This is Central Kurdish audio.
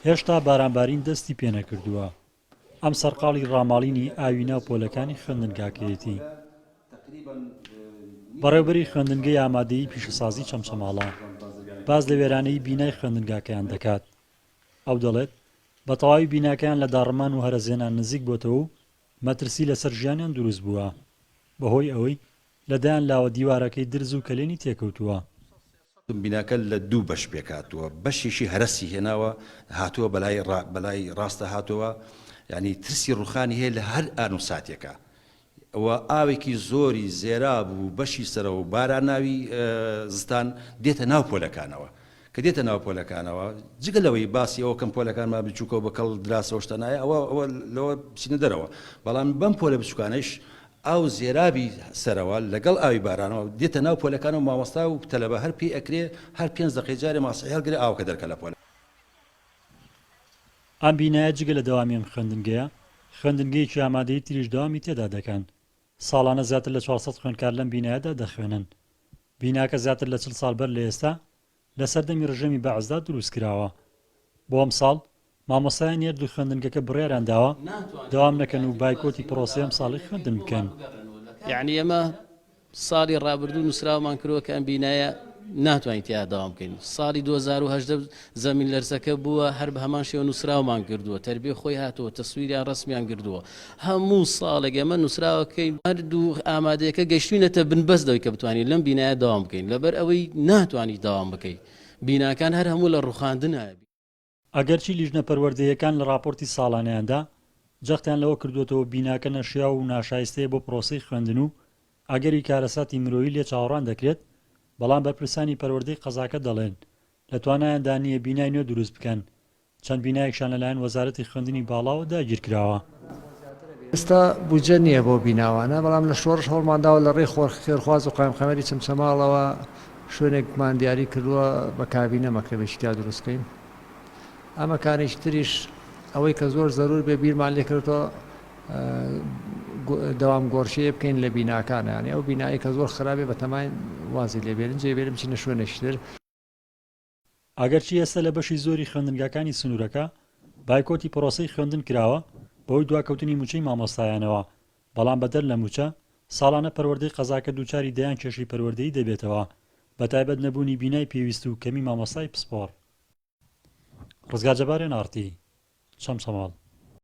هێشتا بارانبارین دەستی پێ نەکردووە. ئەم سەرقاڵی ڕاماڵینی ئاوی ناو پۆلەکانی خوێندنگاکەیەتی. بەڕێوەبەری خوێندنگەی ئامادەیی پیشەسازی چەمچەماڵە باز لە وێرانەی بینای خوێندنگاکەیان دەکات. ئەو دەڵێت بە تەواوی بیناکەیان لە داڕمان و هەرەزێنان نزیک بۆتەوە و مەترسی لەسەر ژیانیان دروست بووە بەهۆی ئەوەی لەدایان لاوە دیوارەکەی درز و کەلێنی تێکەوتووە. بیناکە لە دوو بەش پێکاتوە، بەشیشی هەرسی هێناوە هاتووە بەلای ڕاستە هاتووە، ینی ترسی ڕوخانی هەیە لە هەر ئان و ساتێکە ئەوە ئاوێکی زۆری زێراب و بەشی سەرە و باراناوی زستان دێتە ناو پۆلەکانەوە کە دێتە ناو پۆلەکانەوە جگە لەوەی باسی ئەوە کەم پۆلەکانمان بچووکە بەکەڵ دراسەوە شتەنایە ئەوە لەوە بچینە دەرەوە، بەڵام بەم پۆلە بچووکانش ئاو زێرابی سەرەوە لەگەڵ ئاوی بارانەوە دێتە ناو پۆلەکان و مامۆستا و تەلەبە هەر پێی ئەکرێ هەر 5 دقیقە جارێ ماسیحی هەڵگرێ ئاوکە دەرکە لە پۆلە. ئەم بینایە جگە لە دەوامی ئەم خوێندنگەیە خوێندنگەیەکی ئامادەی تریش داوامی تێدا دەکەن. ساڵانە زیاتر لە 400 خوێندکار لەم بینایەدا دەخوێنن. بیناکە زیاتر لە 40 ساڵ بەر لە ئێستا لە سەردەمی ڕژەمی بەعزدا دروست کراوە. بۆ ئەم ساڵ مامۆستایان هێرد و خوێندنگەکە بڕیاریان داوە دەوام نەکەن و بایکۆتی پرۆسەی ئەم ساڵی خوێندن بکەن. یعنی ئەمە ساڵی ڕابردوو نووسراومان کردووە کە ئەم بینایە ناتوانین تیا داوام بکەین. ساڵی 2010 زەمین لەرزەکە بووە هەر بە هەمان شێوە نووسراومان کردووە، تەربیە خۆی هاتووە، تەسویریان ڕسمیان کردووە. هەموو ساڵێک ئەمە نووسراوەکەی هەردوو ئامادەیەکە گەشتوینەتە بنبەستەوەی کە بتوانین لەم بینایە داوام بکەین، لەبەر ئەوەی ناتوانانی داوام بکەین. بیناکان هەر هەموو لە ڕوخاندنایە. ئەگەرچی لیژنە پەروەردەیەکان لە راپۆرتی ساڵانەیاندا جەختیان لەوە کردوێتەوە بیناکە نەشیا و ناشایستەیە بۆ پرۆسەی خوێندن و ئەگەری کارەساتی مرۆیی لێ چاوەڕوان دەکرێت، بەڵام بەرپرسانی پەروەردەی قەزاکە دەڵێن لە توانایاندا نییە بینای نوێ دروست بکەن. چەند بینایەکشان لەلایەن وەزارەتی خوێندنی باڵاوە داگیر کراوە. ئێستا بودجە نییە بۆ بیناوانە، بەڵام لە شۆڕش هەوڵمانداوە لە ڕێی خێرخواز و قایمخەمەری چەمچەماڵەوە شوێنێکمان دیاری کردووە بە کابینە مەکتەبێکی تیا دروستکەین. ئەمەکانێکی تریش ئەوەی کە زۆر زەرور بێ بیرمان لێکردەوە دەوام گۆڕشەیە بکەین لە بیناکانە، یعنی ئەو بینایی کە زۆر خراپێ بە تەمای وازی لێبێرن جێبێرم بچینە شوێنێکی تر. ئەگەرچی ئێستا لە بەشی زۆری خوێندنگاکانی سنوورەکە بایکۆتی پرۆسەی خوێندن کراوە بەهۆی دواکەوتنی موچەی مامۆستایانەوە، بەڵام بەدەر لە موچە ساڵانە پەروەردەی قەزاکە دووچاری دەیان کێشی پەروەردەیی دەبێتەوە، بەتایبەت نەبوونی بینای پێویست و کەمی مامۆستای پسپۆڕ. ڕزگار جەبارێن ئارتی چەمچەماڵ.